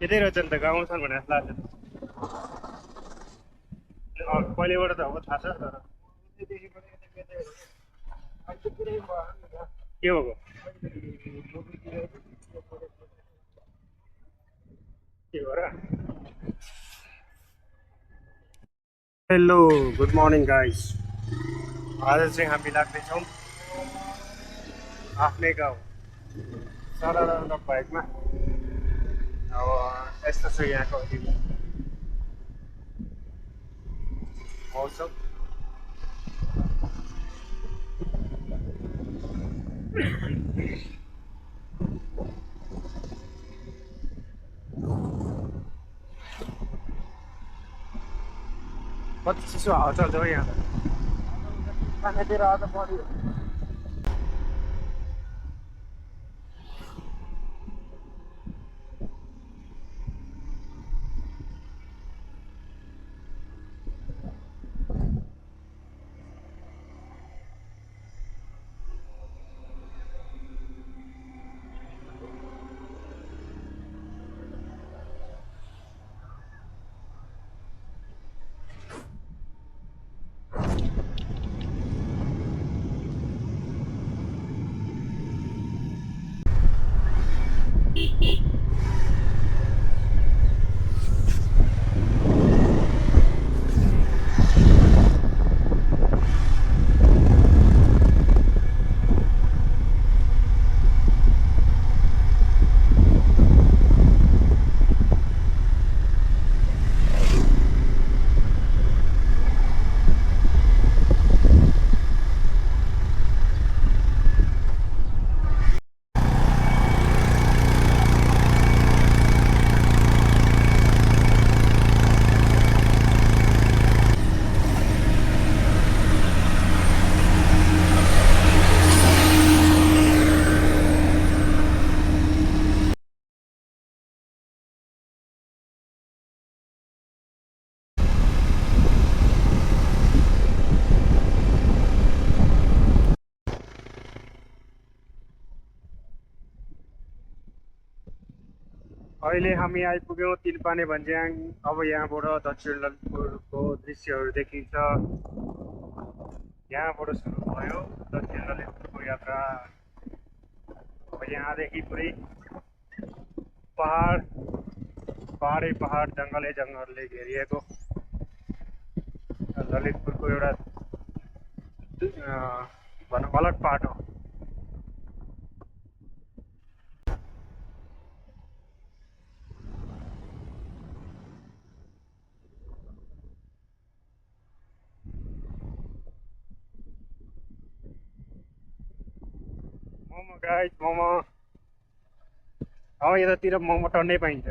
यतै रहेछ नि त गाउँछन् भने जस्तो लाग्छ पहिलेबाट त अब थाहा छ तर के भएको के हो र हेलो गुड मर्निङ गाइस आज चाहिँ हामी लाग्दैछौँ आफ्नै गाउँ सरल बाइकमा अब यस्तो छ यहाँको मौसम कति चिसो हावा चल्छ हो यहाँ त आज बढी अहिले हामी आइपुग्यौँ तिनपाने भन्ज्याङ अब यहाँबाट दक्षिण ललितपुरको दृश्यहरू देखिन्छ यहाँबाट सुरु भयो दक्षिण ललितपुरको यात्रा अब यहाँदेखि पुरै पहाडै पहाड जङ्गलै जङ्गलले घेरिएको ललितपुरको एउटा भनौँ अलग पाटो मोमो गाइस मोमो अब यतातिर मोमो टन्नै पाइन्छ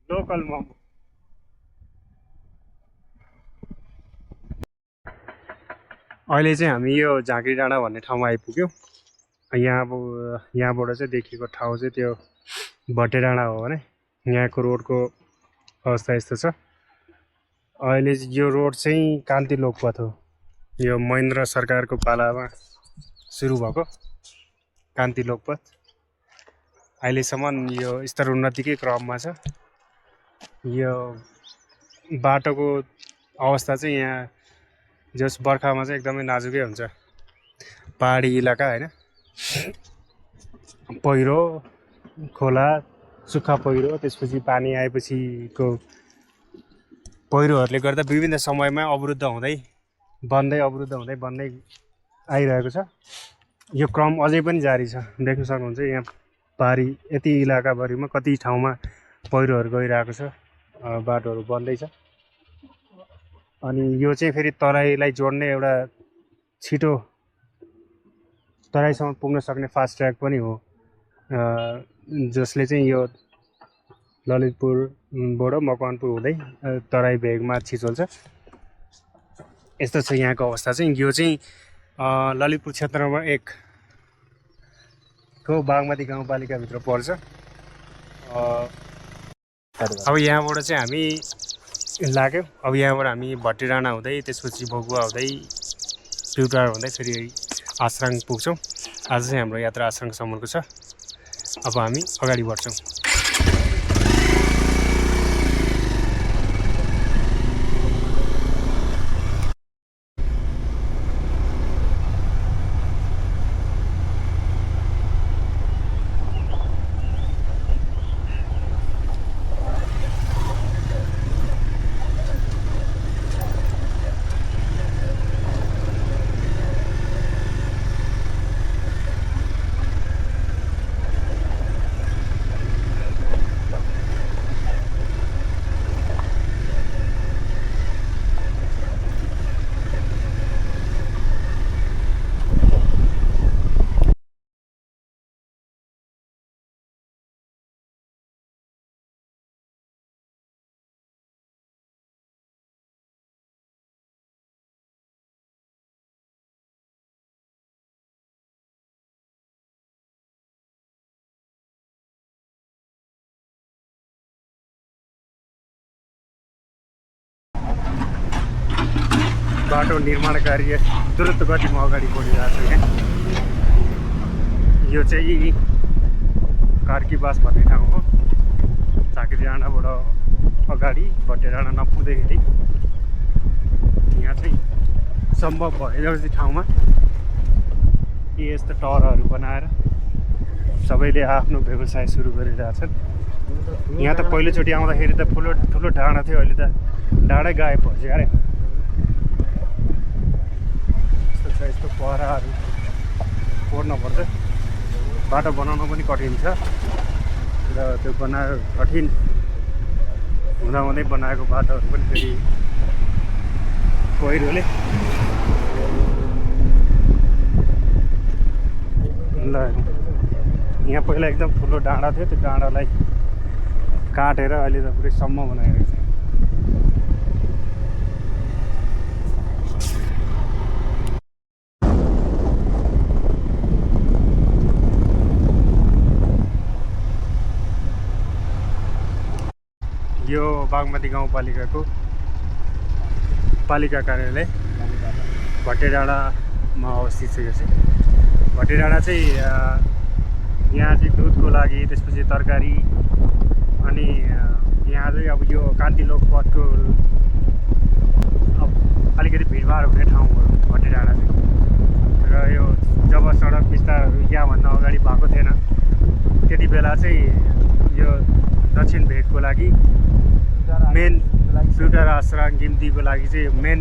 लोकल मोमो अहिले चाहिँ हामी यो झाँक्री डाँडा भन्ने ठाउँमा आइपुग्यौँ यहाँबाट चाहिँ देखिएको ठाउँ चाहिँ त्यो भट्टे डाँडा हो भने यहाँको रोडको अवस्था यस्तो छ अहिले यो रोड चाहिँ कान्ति लोकपथ हो यो महेन्द्र सरकारको पालामा सुरु भएको कान्ति लोकपथ अहिलेसम्म यो स्तर उन्नतिकै क्रममा छ यो बाटोको अवस्था चाहिँ यहाँ जस बर्खामा चाहिँ एकदमै नाजुकै हुन्छ पहाडी इलाका होइन पहिरो खोला सुक्खा पहिरो त्यसपछि पानी आएपछिको पहिरोहरूले गर्दा विभिन्न समयमा अवरुद्ध हुँदै बन्दै आइरहेको छ यो क्रम अझै पनि जारी छ देख्न सक्नुहुन्छ यहाँ पहाडी यति इलाकाभरिमा कति ठाउँमा पहिरोहरू गइरहेको छ बाटोहरू बन्दैछ अनि यो चाहिँ फेरि तराईलाई जोड्ने एउटा छिटो तराईसम्म पुग्न सक्ने फास्ट ट्र्याक पनि हो जसले चाहिँ यो ललितपुरबाट मकवानपुर हुँदै तराई भेगमा छिचोल्छ यस्तो छ यहाँको अवस्था चाहिँ यो चाहिँ ललितपुर क्षेत्र नम्बर 1 को बागमती गाउँपालिकाभित्र पर्छ अब यहाँबाट चाहिँ हामी लाग्यो अब यहाँबाट हामी भट्टे डाँडा हुँदै त्यसपछि भगुवा हुँदै प्युटार हुँदै फेरि आश्राङ पुग्छौँ आज चाहिँ हाम्रो यात्रा आश्राङसम्मको छ अब हामी अगाडि बढ्छौँ। बाटो निर्माण कार्य द्रुत गतिमा अगाडि बढिरहेको छ। यहाँ यो चाहिँ कार्कीबास भन्ने ठाउँ हो। झाँक्री डाँडाबाट अगाडि भट्टे डाँडा नपुग्दैखेरि यहाँ चाहिँ सम्भव भए जस्तो ठाउँमा यस्तो टरहरू बनाएर सबैले आफ्नो व्यवसाय सुरु गरिरहेछन्। यहाँ त पहिलोचोटि आउँदाखेरि त ठुलो डाँडा थियो, अहिले त डाँडै गायब भइसक्यो अरे। यस्तो पहराहरू फोड्नुपर्छ। बाटो बनाउन पनि कठिन छ र त्यो कठिन हुँदाहुँदै बनाएको बाटोहरू पनि फेरि पहिरोले ल यहाँ पहिला एकदम ठुलो डाँडा थियो, त्यो डाँडालाई काटेर अहिले त पुरै सम्म बनाएको छ। यो बागमती गाउँपालिकाको पालिका कार्यालय भट्टे डाँडामा अवस्थित छ। यो चाहिँ भट्टे डाँडा चाहिँ यहाँ चाहिँ दुधको लागि, त्यसपछि तरकारी, अनि यहाँ चाहिँ अब यो कान्ति लोक पथको अब अलिकति भिडभाड हुने ठाउँ हो भट्टे डाँडा चाहिँ। र यो जब सडक विस्तार यहाँभन्दा अगाडि भएको थिएन त्यति बेला चाहिँ यो दक्षिण भेगको लागि मेन फ्युटर आश्रा गिम्तीको लागि चाहिँ मेन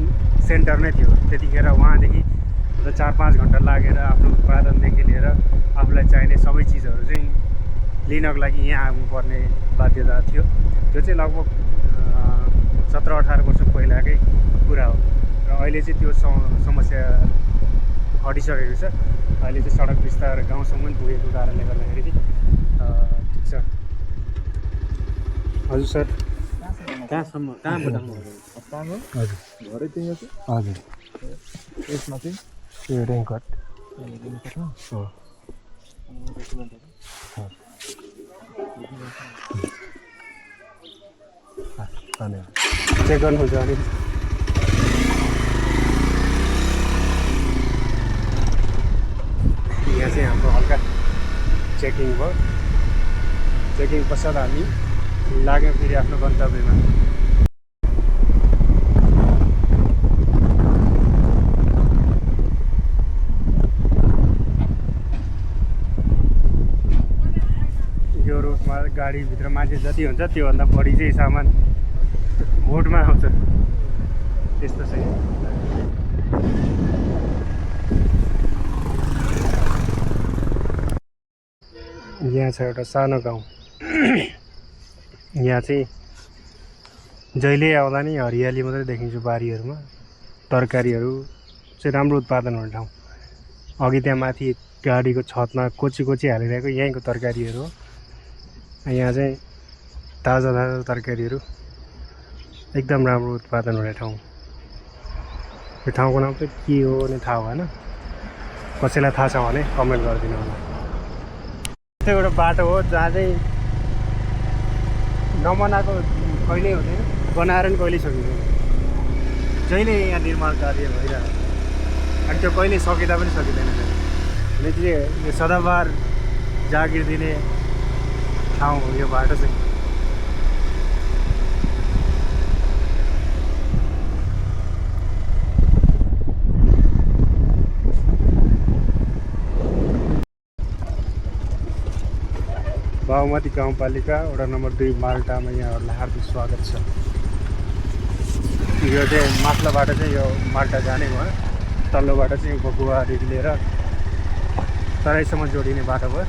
सेन्टर नै थियो। त्यतिखेर वहाँदेखि 4-5 घन्टा लागेर आफ्नो उत्पादनदेखि लिएर आफूलाई चाहिने सबै चिजहरू चाहिँ लिनको लागि यहाँ आउनुपर्ने बाध्यता थियो। त्यो चाहिँ लगभग 17-18 वर्ष पहिलाकै कुरा हो र अहिले चाहिँ त्यो समस्या हटिसकेको छ। अहिले चाहिँ सडक विस्तार गाउँसम्म पुगेको कारणले गर्दाखेरि ठिक छ। हजुर सर, कहाँसम्म कहाँबाट हजुर घरै त्यही हो? हजुर यसमा चाहिँ यो रेनकोट हो। धन्यवाद। चेक गर्नुहुन्छ अलिक? यहाँ चाहिँ हाम्रो हल्का चेकिङ भयो। चेकिङ पश्चात हामी लाग्यौँ फेरि आफ्नो गन्तव्यमा। यो रोडमा गाडीभित्र मान्छे जति हुन्छ त्योभन्दा बढी चाहिँ सामान बोटमा आउँछ। त्यस्तो छ। यहाँ छ एउटा सानो गाउँ। यहाँ चाहिँ जहिले आउँदा नि हरियाली मात्रै देखिन्छ बारीहरूमा। तरकारीहरू चाहिँ राम्रो उत्पादन हुने ठाउँ। अघि त्यहाँ माथि गाडीको छतमा कोची हालिरहेको यहीँको तरकारीहरू हो। यहाँ चाहिँ ताजा तरकारीहरू एकदम राम्रो उत्पादन हुने ठाउँ। यो ठाउँको नाम चाहिँ के हो भने थाहा भएन। कसैलाई थाहा छ भने कमेन्ट गरिदिनु होला। त्यो एउटा बाटो हो जहाँ चाहिँ नबनाएको कहिल्यै हुँदैन, बनाएर पनि कहिल्यै सकिँदैन। जहिले यहाँ निर्माण कार्य भइरहेको अनि त्यो कहिले सकिँदा पनि सकिँदैन। भने चाहिँ यो सदाबहार जागिर दिने ठाउँ हो यो बाटो चाहिँ। बागमती गाउँपालिका वडा नम्बर 2 माल्टामा यहाँहरूलाई हार्दिक स्वागत छ। यो चाहिँ माथिल्लो बाटो चाहिँ यो माल्टा जाने भयो, तल्लो बाटो चाहिँ बकुवादेखि लिएर तराईसम्म जोडिने बाटो भयो।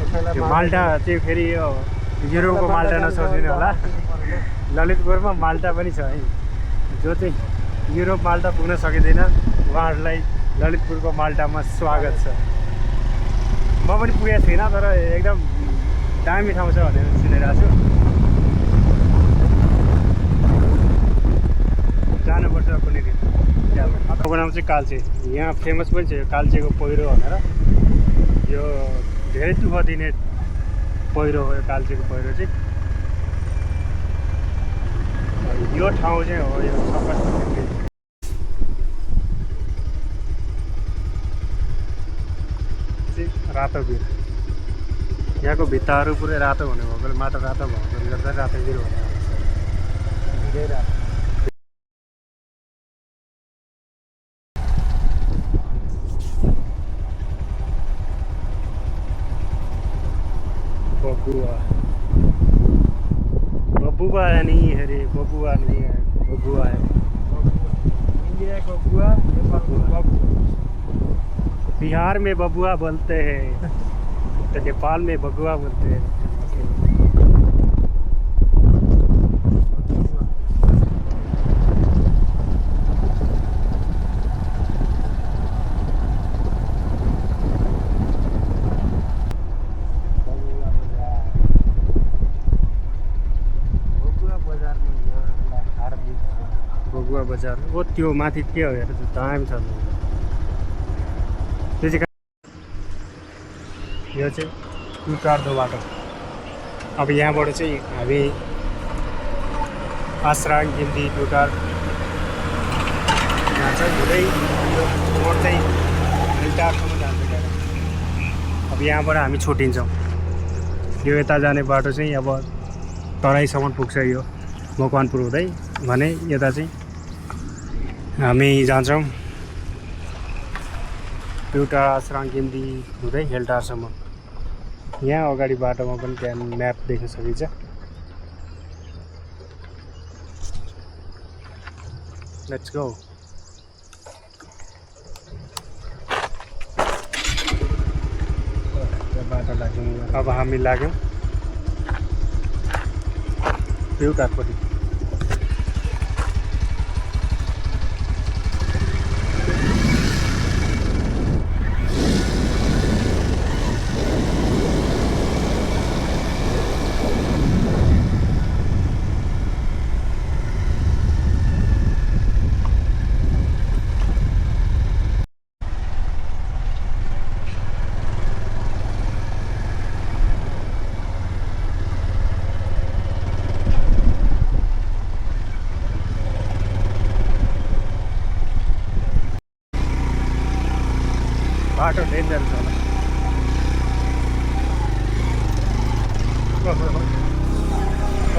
यो माल्टा चाहिँ फेरि यो युरोपको माल्टा नसोचिने होला, ललितपुरमा माल्टा पनि छ है। जो चाहिँ युरोप माल्टा पुग्न सकिँदैन उहाँहरूलाई ललितपुरको माल्टामा स्वागत छ। म पनि पुगेको छुइनँ, तर एकदम दामी ठाउँ छ भनेर सुनिरहेको छु। जानुपर्छ कुनै दिन। अर्को नाम चाहिँ काल्चे। यहाँ फेमस पनि छ यो काल्चेको पहिरो भनेर। यो धेरै दुःख दिने पहिरो हो यो काल्चेको पहिरो चाहिँ। यो ठाउँ चाहिँ हो यो सबैभन्दा रातो भिर। यहाँको भित्ताहरू पुरै रातो हुने भएकोले, माटो रातो भएकोले गर्दा रातो भिर हुने भिरै रातो। बबुआ बबुआ नहीं है रे, बबुआ नहीं है, बबुआ है। इंडिया बबुआ, बिहार में बबुआ बोलते हैं तो नेपाल में बगुआ बोलते हैं। बगुवा बजार हो त्यो माथि के हो हेर, दामी छ। त्यो चाहिँ यो चाहिँ टुटार्दो बाटो। अब यहाँबाट चाहिँ हामी आश्राङ गिन्ती टुटार जान्छ। हुँदै यो रोड चाहिँ हेल्टारसम्म जान्छ क्या। अब यहाँबाट हामी छुट्टिन्छौँ। यो यता जाने बाटो चाहिँ अब तराईसम्म पुग्छ यो मकवानपुर हुँदै, भने यता चाहिँ हामी जान्छौँ एउटा आश्राङ गिन्ती हुँदै हेल्टारसम्म। यहाँ अगाडि बाटोमा पनि त्यहाँ म्याप देख्न सकिन्छ। Let's go. बाटो लाग्यौँ। अब हामी लाग्यौँ हेल्टारपट्टि। बाटो डेन्जर छ होला।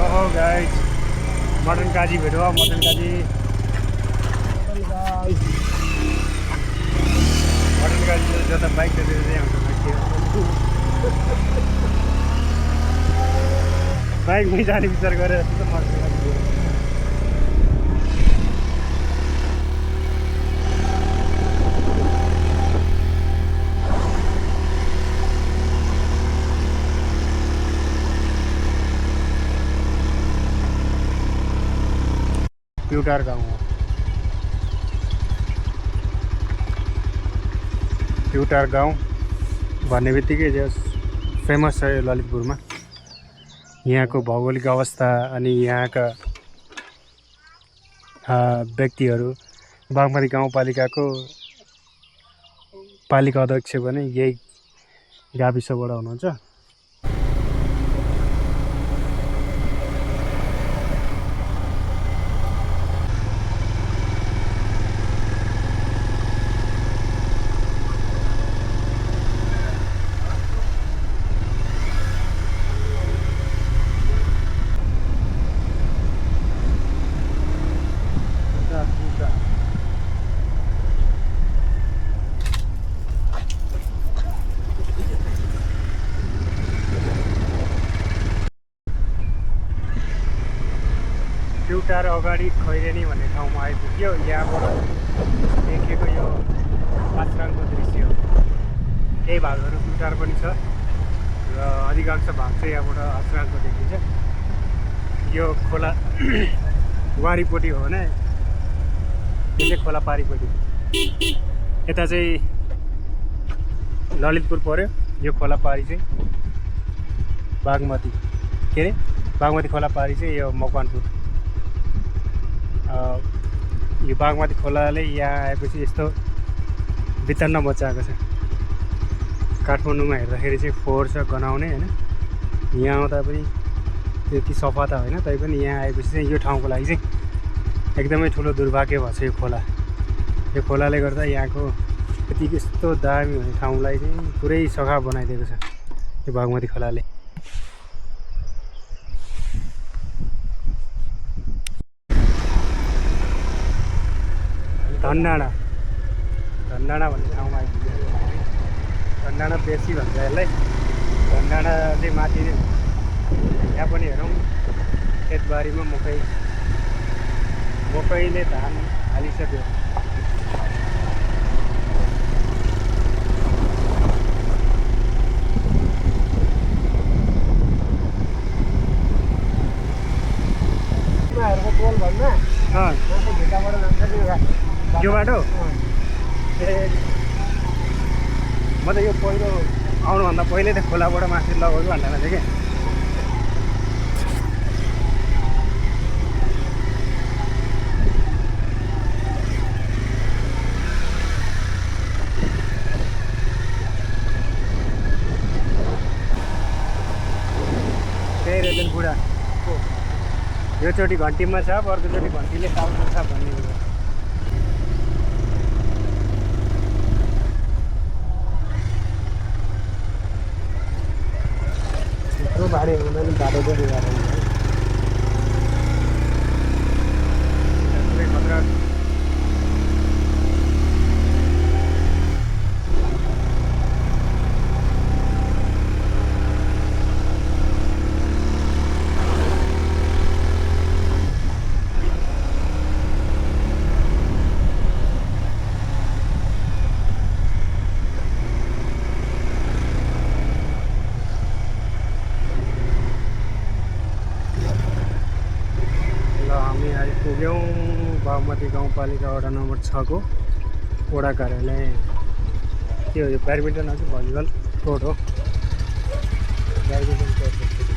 ओहो गाइस, मटन काजी भेट्यो। मटन काजी जता बाइक चलेर चाहिँ आउँछ। बाइकमै जाने विचार गरेर जस्तो त मटन काजी प्युटार गाउँ हो। प्युटार गाउँ भन्ने बित्तिकै फेमस छ यो ललितपुरमा। यहाँको भौगोलिक अवस्था अनि यहाँका व्यक्तिहरू बागमती गाउँपालिकाको पालिका अध्यक्ष पनि यही गाविसबाट हुनुहुन्छ। टुटार अगाडि खैरेनी भन्ने ठाउँमा आइपुग्यो। यहाँबाट देखेको यो आश्रमको दृश्य हो। केही भागहरू टुटार पनि छ र अधिकांश भाग चाहिँ यहाँबाट आश्रमको देखिन्छ। यो खोला वारीपट्टि हो भने यो चाहिँ खोला पारीपट्टि, यता चाहिँ ललितपुर पर्यो। यो खोला पारी चाहिँ बागमती, के अरे बागमती खोला पारी चाहिँ यो मकवानपुर। यो बागमती खोलाले यहाँ आएपछि यस्तो वितन्न मचाएको छ। काठमाडौँमा हेर्दाखेरि चाहिँ फोहोर छ गनाउने होइन, यहाँ आउँदा पनि त्यति सफा त होइन, तैपनि यहाँ आएपछि चाहिँ यो ठाउँको लागि चाहिँ एकदमै ठुलो दुर्भाग्य भएको छ। यो खोला, यो खोलाले गर्दा यहाँको यति यस्तो दामी हुने ठाउँलाई चाहिँ पुरै सखा बनाइदिएको छ यो बागमती खोलाले। धनडाँडा भन्ने ठाउँमा आइपुग्यो। धनडाँडा बेसी भन्छ यसलाई। धनडाँडा चाहिँ माथि नै। यहाँ पनि हेरौँ खेतबारीमा मकैले धान हालिसक्यो। टोल भन्दा भित्ताबाट जान्छ यो बाटो। ए म त यो पहिलो आउनुभन्दा पहिल्यै त खोलाबाट माथि लगेको भन्दैन थिएँ क्या। त्यही रहेछन् बुढा। यो चोटि घन्टीमा छ, अर्कोचोटि घन्टीले टाउको छ भन्ने कुरा। यत्रो भाडे हुँदैन, बाटो पनि गाह्रो हुन्छ। खतरा। पुग्यौँ बागमती गाउँपालिका वडा नम्बर 6 को वडा कार्यालय। के हो यो? ब्याडमिन्टन हो कि भलिबल कोर्ट हो? ब्याडमिन्टन कोर्ट हो।